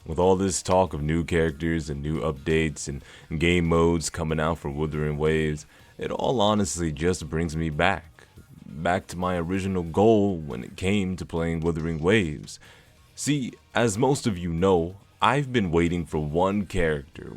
With all this talk of new characters and new updates and game modes coming out for Wuthering Waves, it all honestly just brings me back to my original goal when it came to playing Wuthering Waves. See, as most of you know, I've been waiting for one character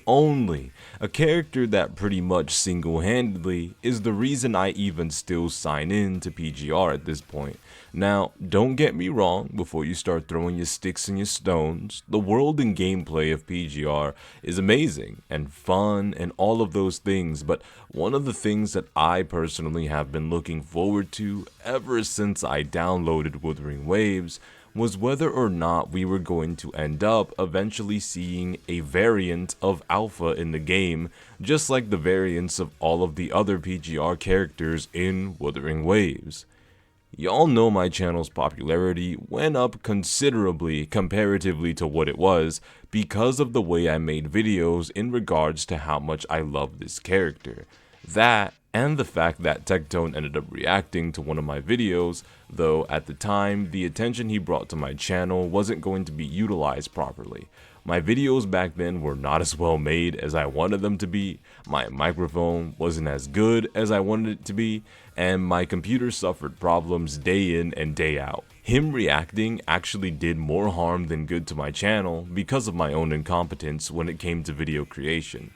only, a character that pretty much single-handedly is the reason I even still sign in to PGR at this point. Now, don't get me wrong, before you start throwing your sticks and your stones, the world and gameplay of PGR is amazing and fun and all of those things, but one of the things that I personally have been looking forward to ever since I downloaded Wuthering Waves was whether or not we were going to end up eventually seeing a variant of Alpha in the game, just like the variants of all of the other PGR characters in Wuthering Waves. Y'all know my channel's popularity went up considerably comparatively to what it was because of the way I made videos in regards to how much I love this character. That, and the fact that Tectone ended up reacting to one of my videos, though at the time, the attention he brought to my channel wasn't going to be utilized properly. My videos back then were not as well made as I wanted them to be, my microphone wasn't as good as I wanted it to be, and my computer suffered problems day in and day out. Him reacting actually did more harm than good to my channel because of my own incompetence when it came to video creation.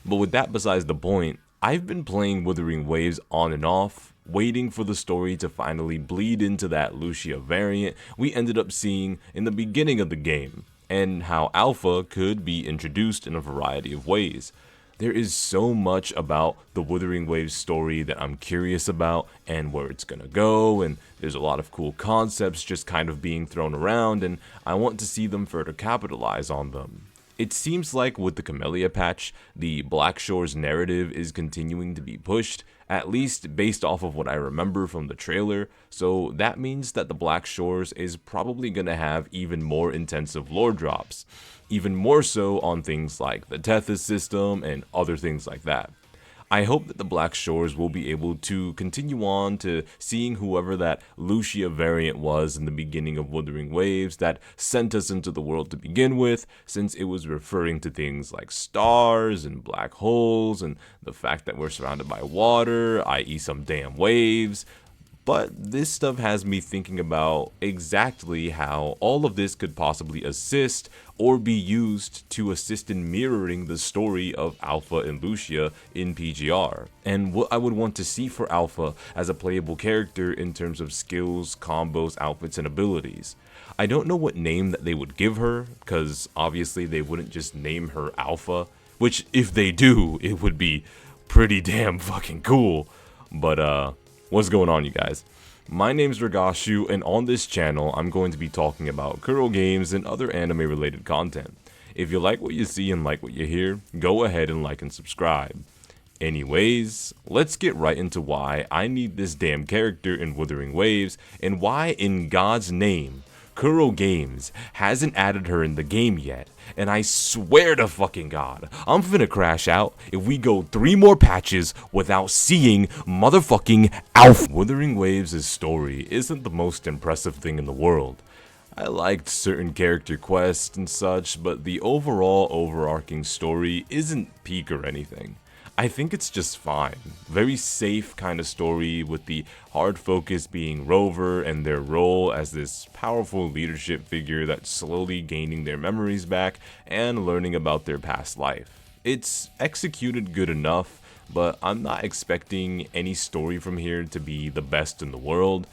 But with that besides the point, I've been playing Wuthering Waves on and off, waiting for the story to finally bleed into that Lucia variant we ended up seeing in the beginning of the game, and how Alpha could be introduced in a variety of ways. There is so much about the Wuthering Waves story that I'm curious about and where it's gonna go, and there's a lot of cool concepts just kind of being thrown around, and I want to see them further capitalize on them. It seems like with the Camellya patch, the Blackshores narrative is continuing to be pushed, at least based off of what I remember from the trailer, so that means that the Blackshores is probably going to have even more intensive lore drops, even more so on things like the Tethys system and other things like that. I hope that the Blackshores will be able to continue on to seeing whoever that Lucia variant was in the beginning of Wuthering Waves that sent us into the world to begin with, since it was referring to things like stars and black holes and the fact that we're surrounded by water, i.e. some damn waves. But this stuff has me thinking about exactly how all of this could possibly assist or be used to assist in mirroring the story of Alpha and Lucia in PGR, and what I would want to see for Alpha as a playable character in terms of skills, combos, outfits, and abilities. I don't know what name that they would give her, because obviously they wouldn't just name her Alpha, which if they do, it would be pretty damn fucking cool, but what's going on, you guys? My name's Ragashu, and on this channel, I'm going to be talking about Kuro games and other anime-related content. If you like what you see and like what you hear, go ahead and like and subscribe. Anyways, let's get right into why I need this damn character in Wuthering Waves, and why in God's name, Kuro Games hasn't added her in the game yet, and I swear to fucking God, I'm finna crash out if we go 3 more patches without seeing motherfucking Alpha. Wuthering Waves' story isn't the most impressive thing in the world. I liked certain character quests and such, but the overall overarching story isn't peak or anything. I think it's just fine. Very safe kind of story, with the hard focus being Rover and their role as this powerful leadership figure that's slowly gaining their memories back and learning about their past life. It's executed good enough, but I'm not expecting any story from here to be the best in the world.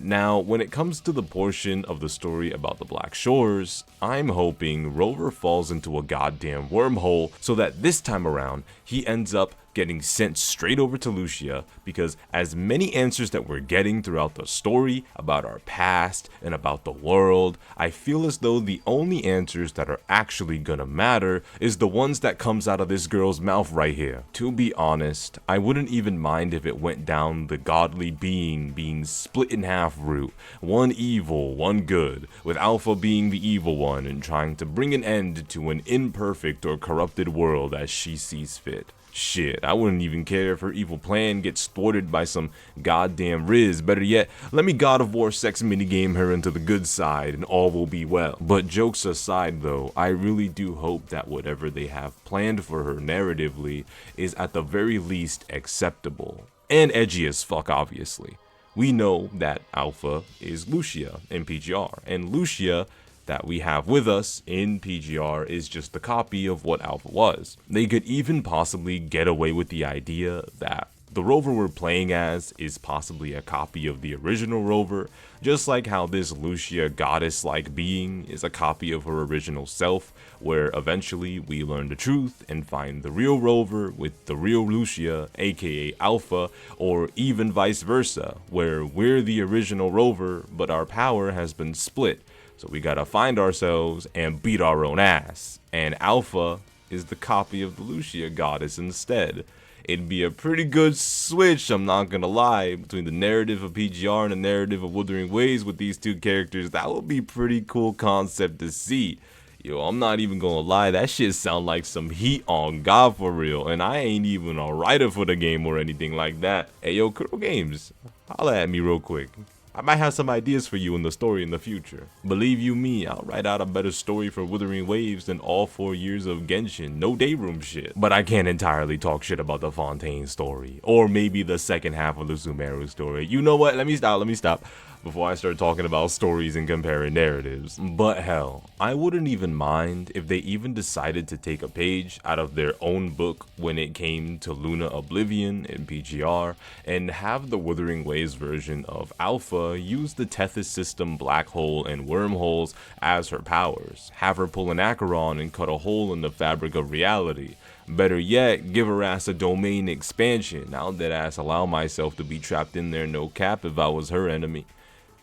Now, when it comes to the portion of the story about the Blackshores, I'm hoping Rover falls into a goddamn wormhole so that this time around, he ends up getting sent straight over to Lucia, because as many answers that we're getting throughout the story about our past and about the world, I feel as though the only answers that are actually gonna matter is the ones that comes out of this girl's mouth right here. To be honest, I wouldn't even mind if it went down the godly being split in half route, one evil, one good, with Alpha being the evil one and trying to bring an end to an imperfect or corrupted world as she sees fit. Shit, I wouldn't even care if her evil plan gets thwarted by some goddamn Riz. Better yet, let me God of War sex minigame her into the good side and all will be well. But jokes aside though, I really do hope that whatever they have planned for her narratively is at the very least acceptable. And edgy as fuck, obviously. We know that Alpha is Lucia in PGR, and Lucia that we have with us in PGR is just a copy of what Alpha was. They could even possibly get away with the idea that the rover we're playing as is possibly a copy of the original rover, just like how this Lucia goddess-like being is a copy of her original self, where eventually we learn the truth and find the real rover with the real Lucia, aka Alpha, or even vice versa, where we're the original rover but our power has been split. So we gotta find ourselves and beat our own ass. And Alpha is the copy of the Lucia goddess instead. It'd be a pretty good switch, I'm not gonna lie, between the narrative of PGR and the narrative of Wuthering Waves with these two characters. That would be pretty cool concept to see. Yo, I'm not even gonna lie, that shit sound like some heat on God for real. And I ain't even a writer for the game or anything like that. Hey yo, Kuro Games, holla at me real quick. I might have some ideas for you in the story in the future. Believe you me, I'll write out a better story for Wuthering Waves than all 4 years of Genshin, no day room shit. But I can't entirely talk shit about the Fontaine story, or maybe the second half of the Sumeru story. You know what, let me stop before I start talking about stories and comparing narratives. But hell, I wouldn't even mind if they even decided to take a page out of their own book when it came to Luna Oblivion in PGR, and have the Wuthering Waves version of Alpha use the Tethys system black hole and wormholes as her powers. Have her pull an Acheron and cut a hole in the fabric of reality. Better yet, give her ass a domain expansion. I'll dead ass allow myself to be trapped in there no cap if I was her enemy.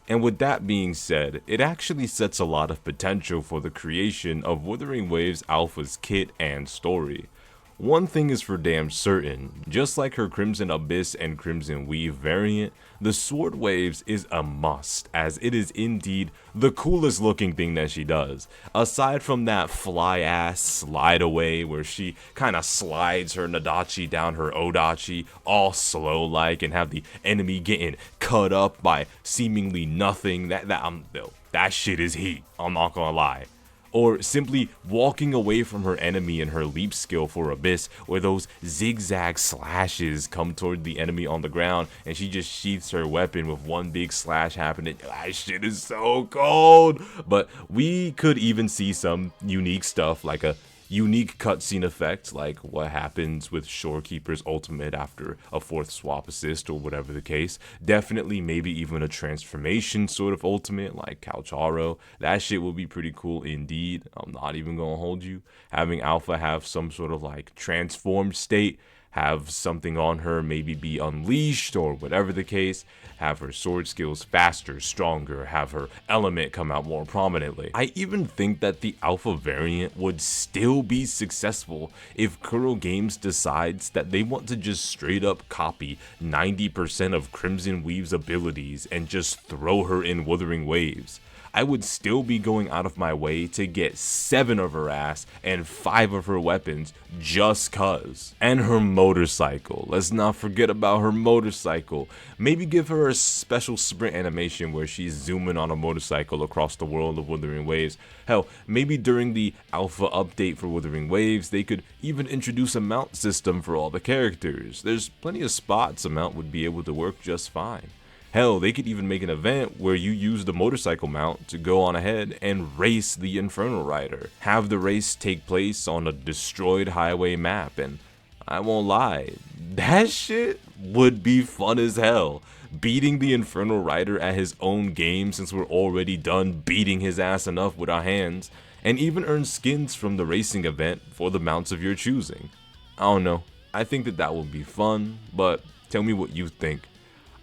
And with that being said, it actually sets a lot of potential for the creation of Wuthering Waves Alpha's kit and story. One thing is for damn certain, just like her Crimson Abyss and Crimson Weave variant, the Sword Waves is a must, as it is indeed the coolest looking thing that she does. Aside from that fly ass slide away where she kinda slides her Nadachi down her Odachi all slow like and have the enemy getting cut up by seemingly nothing, that shit is heat, I'm not gonna lie. Or simply walking away from her enemy in her leap skill for Abyss, where those zigzag slashes come toward the enemy on the ground and she just sheaths her weapon with one big slash happening. That shit is so cold. But we could even see some unique stuff like a unique cutscene effect, like what happens with Shorekeeper's ultimate after a 4th swap assist or whatever the case. Definitely maybe even a transformation sort of ultimate like Calcharo. That shit would be pretty cool indeed. I'm not even gonna hold you. Having Alpha have some sort of like transformed state, have something on her maybe be unleashed or whatever the case, have her sword skills faster, stronger, have her element come out more prominently. I even think that the Alpha variant would still be successful if Kuro Games decides that they want to just straight up copy 90% of Crimson Weave's abilities and just throw her in Wuthering Waves. I would still be going out of my way to get 7 of her ass and 5 of her weapons just cuz. And her motorcycle, let's not forget about her motorcycle. Maybe give her a special sprint animation where she's zooming on a motorcycle across the world of Wuthering Waves. Hell, maybe during the Alpha update for Wuthering Waves, they could even introduce a mount system for all the characters. There's plenty of spots a mount would be able to work just fine. Hell, they could even make an event where you use the motorcycle mount to go on ahead and race the Infernal Rider. Have the race take place on a destroyed highway map, and I won't lie, that shit would be fun as hell. Beating the Infernal Rider at his own game since we're already done beating his ass enough with our hands, and even earn skins from the racing event for the mounts of your choosing. I don't know, I think that would be fun, but tell me what you think.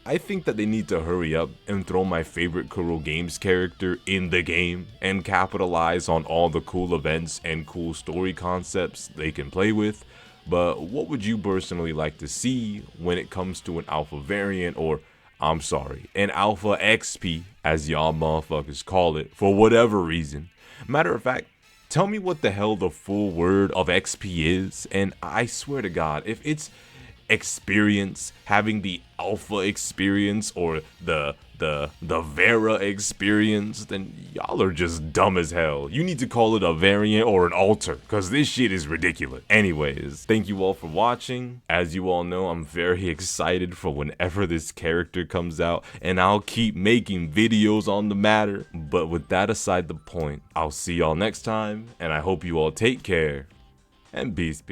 I think that they need to hurry up and throw my favorite Kuro Games character in the game and capitalize on all the cool events and cool story concepts they can play with. But what would you personally like to see when it comes to an Alpha variant, or I'm sorry, an Alpha XP as y'all motherfuckers call it, for whatever reason? Matter of fact, Tell me what the hell the full word of XP is, and I swear to God, if it's experience, having the alpha experience or the Vera experience, then y'all are just dumb as hell. You need to call it a variant or an alter, cause this shit is ridiculous. Anyways, thank you all for watching. As you all know, I'm very excited for whenever this character comes out, and I'll keep making videos on the matter. But with that aside the point, I'll see y'all next time, and I hope you all take care, and peace.